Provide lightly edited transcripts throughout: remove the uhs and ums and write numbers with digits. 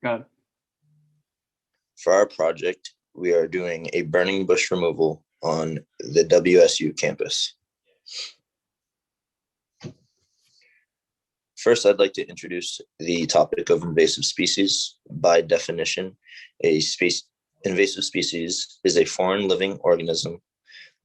Got it. For our project, we are doing a burning bush removal on the WSU campus. First, I'd like to introduce the topic of invasive species. By definition, invasive species is a foreign living organism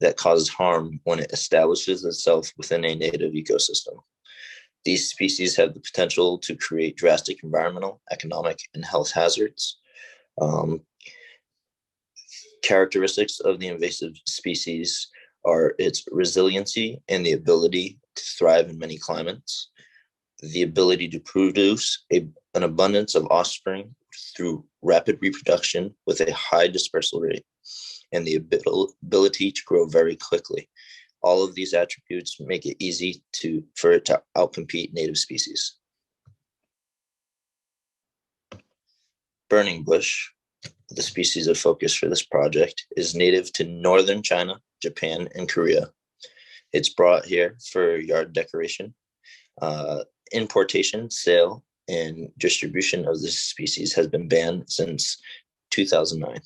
that causes harm when it establishes itself within a native ecosystem. These species have the potential to create drastic environmental, economic, and health hazards. Characteristics of the invasive species are its resiliency and the ability to thrive in many climates, the ability to produce an abundance of offspring through rapid reproduction with a high dispersal rate, and the ability to grow very quickly. All of these attributes make it easy for it to outcompete native species. Burning bush, the species of focus for this project, is native to northern China, Japan, and Korea. It's brought here for yard decoration. Importation, sale, and distribution of this species has been banned since 2009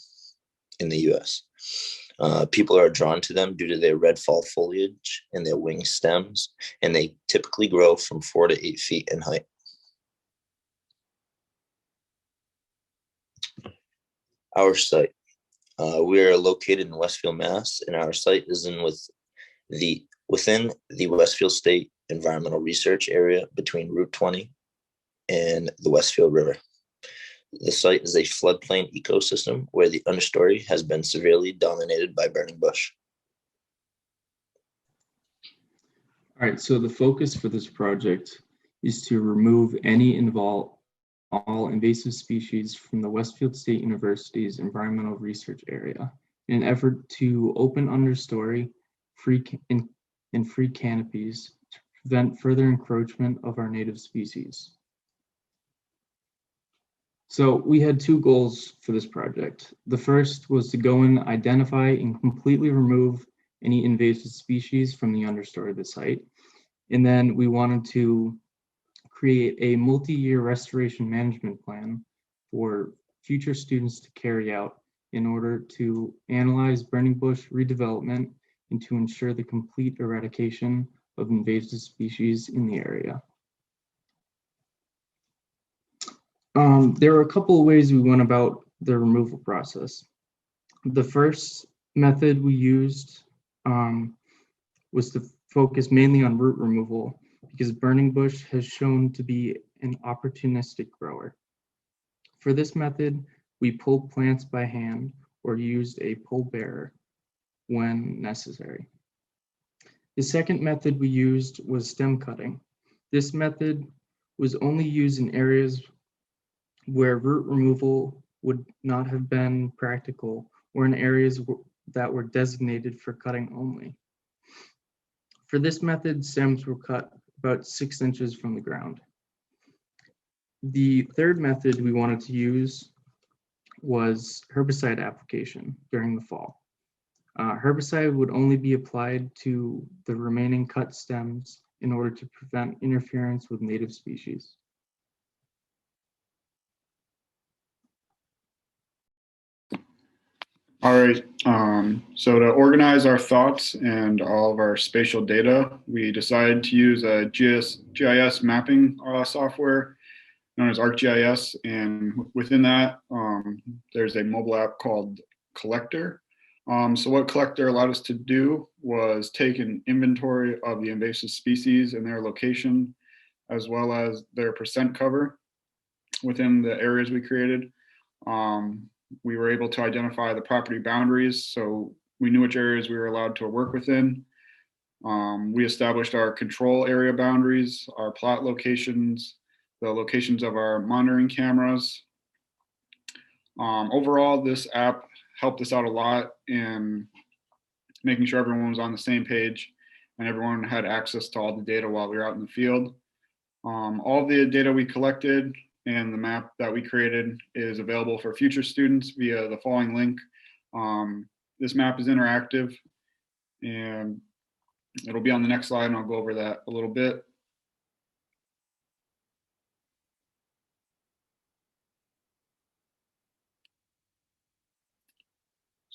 in the US. People are drawn to them due to their red fall foliage and their wing stems, and they typically grow from 4 to 8 feet in height. Our site. We are located in Westfield, Mass, and our site is within the Westfield State Environmental Research Area between Route 20 and the Westfield River. The site is a floodplain ecosystem where the understory has been severely dominated by burning bush. All right, so the focus for this project is to remove all invasive species from the Westfield State University's environmental research area in an effort to open understory, free canopies to prevent further encroachment of our native species. So we had two goals for this project. The first was to go and identify and completely remove any invasive species from the understory of the site. And then we wanted to create a multi-year restoration management plan for future students to carry out in order to analyze burning bush redevelopment and to ensure the complete eradication of invasive species in the area. There are a couple of ways we went about the removal process. The first method we used was to focus mainly on root removal because burning bush has shown to be an opportunistic grower. For this method, we pulled plants by hand or used a pole bearer when necessary. The second method we used was stem cutting. This method was only used in areas where root removal would not have been practical or in areas that were designated for cutting only. For this method, stems were cut about 6 inches from the ground. The third method we wanted to use was herbicide application during the fall. Herbicide would only be applied to the remaining cut stems in order to prevent interference with native species. All right, so to organize our thoughts and all of our spatial data, we decided to use a GIS mapping software known as ArcGIS, and within that, there's a mobile app called Collector. So what Collector allowed us to do was take an inventory of the invasive species and their location, as well as their percent cover within the areas we created. We were able to identify the property boundaries, so we knew which areas we were allowed to work within. We established our control area boundaries, our plot locations, the locations of our monitoring cameras. Overall, this app helped us out a lot in making sure everyone was on the same page and everyone had access to all the data while we were out in the field. All the data we collected and the map that we created is available for future students via the following link. This map is interactive and it'll be on the next slide, and I'll go over that a little bit.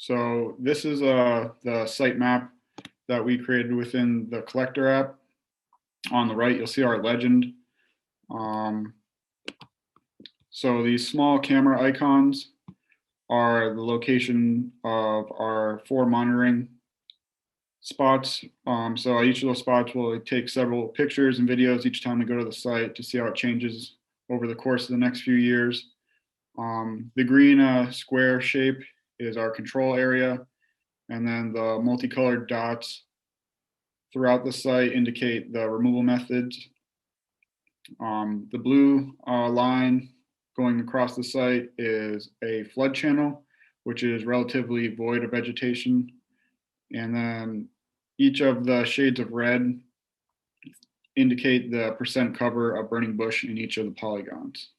So this is the site map that we created within the collector app. On the right, you'll see our legend. So these small camera icons are the location of our 4 monitoring spots. So each of those spots will take several pictures and videos each time we go to the site to see how it changes over the course of the next few years. The green square shape is our control area, and then the multicolored dots throughout the site indicate the removal methods. The blue line going across the site is a flood channel, which is relatively void of vegetation. And then each of the shades of red indicate the percent cover of burning bush in each of the polygons.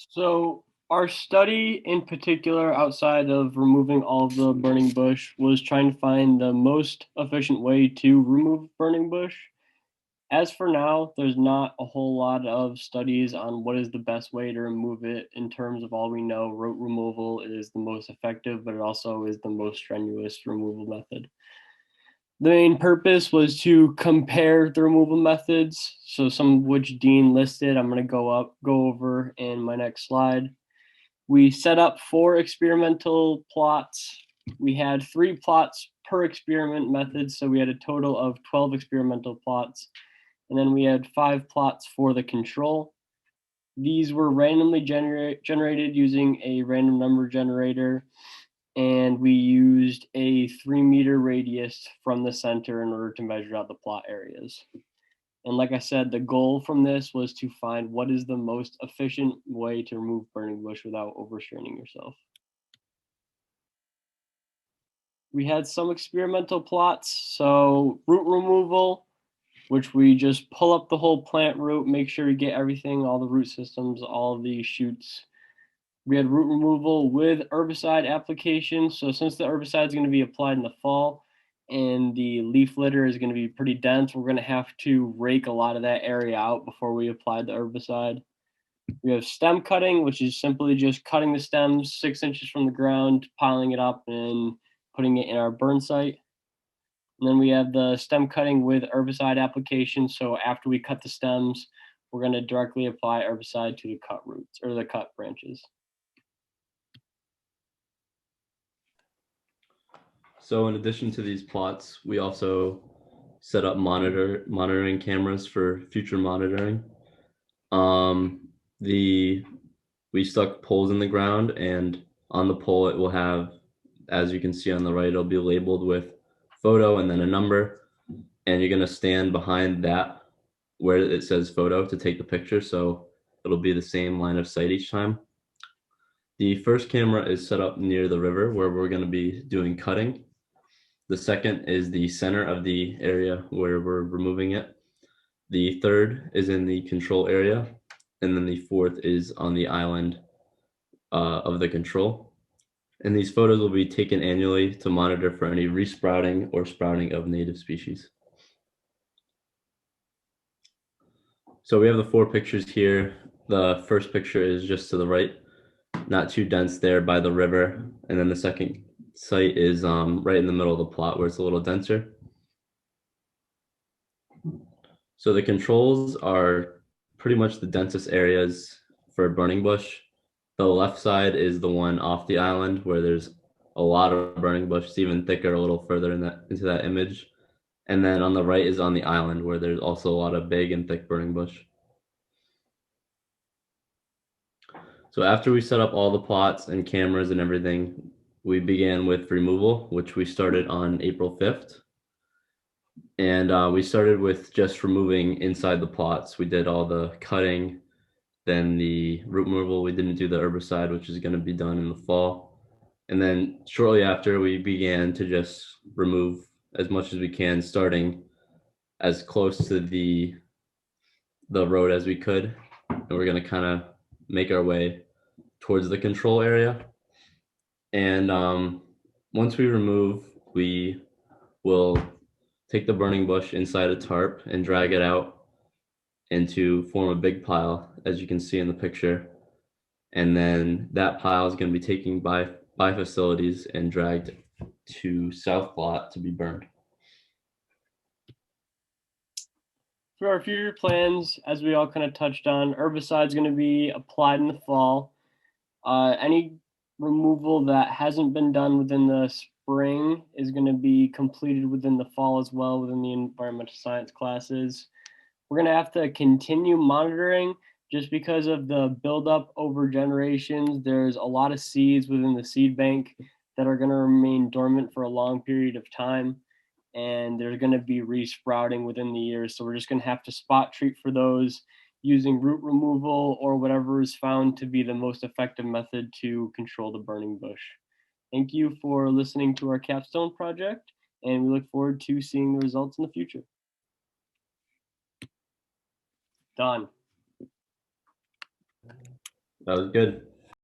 So our study in particular, outside of removing all of the burning bush, was trying to find the most efficient way to remove burning bush. As for now, there's not a whole lot of studies on what is the best way to remove it. In terms of all we know, root removal is the most effective, but it also is the most strenuous removal method. The main purpose was to compare the removal methods, so some of which Dean listed. I'm going to go over in my next slide. We set up 4 experimental plots. We had 3 plots per experiment method, so we had a total of 12 experimental plots. And then we had 5 plots for the control. These were randomly generated using a random number generator, and we used a 3-meter radius from the center in order to measure out the plot areas. And like I said, the goal from this was to find what is the most efficient way to remove burning bush without overstraining yourself. We had some experimental plots, so root removal, which we just pull up the whole plant root, make sure we get everything, all the root systems, all of the shoots. We had root removal with herbicide application. So since the herbicide is going to be applied in the fall and the leaf litter is going to be pretty dense, we're going to have to rake a lot of that area out before we apply the herbicide. We have stem cutting, which is simply just cutting the stems 6 inches from the ground, piling it up and putting it in our burn site. And then we have the stem cutting with herbicide application. So after we cut the stems, we're going to directly apply herbicide to the cut roots or the cut branches. So in addition to these plots, we also set up monitoring cameras for future monitoring. We stuck poles in the ground, and on the pole it will have, as you can see on the right, it'll be labeled with photo and then a number, and you're going to stand behind that where it says photo to take the picture, so it'll be the same line of sight each time. The first camera is set up near the river where we're going to be doing cutting. The second is the center of the area where we're removing it. The third is in the control area, and then the fourth is on the island of the control. And these photos will be taken annually to monitor for any resprouting or sprouting of native species. So we have the 4 pictures here. The first picture is just to the right, not too dense there by the river. And then the second site is right in the middle of the plot where it's a little denser. So the controls are pretty much the densest areas for burning bush. The left side is the one off the island where there's a lot of burning bush. It's even thicker a little further into that image. And then on the right is on the island where there's also a lot of big and thick burning bush. So after we set up all the plots and cameras and everything, we began with removal, which we started on April 5th. And we started with just removing inside the plots. We did all the cutting, then the root removal. We didn't do the herbicide, which is going to be done in the fall. And then shortly after, we began to just remove as much as we can, starting as close to the road as we could. And we're going to kind of make our way towards the control area. And once we remove, we will take the burning bush inside a tarp and drag it out and to form a big pile, as you can see in the picture. And then that pile is going to be taken by facilities and dragged to South Plot to be burned. For our future plans, as we all kind of touched on, herbicide is going to be applied in the fall. Any removal that hasn't been done within the spring is going to be completed within the fall as well within the environmental science classes. We're going to have to continue monitoring just because of the buildup over generations. There's a lot of seeds within the seed bank that are going to remain dormant for a long period of time, and they're going to be resprouting within the years. So we're just going to have to spot treat for those using root removal or whatever is found to be the most effective method to control the burning bush. Thank you for listening to our capstone project, and we look forward to seeing the results in the future. Done. That was good.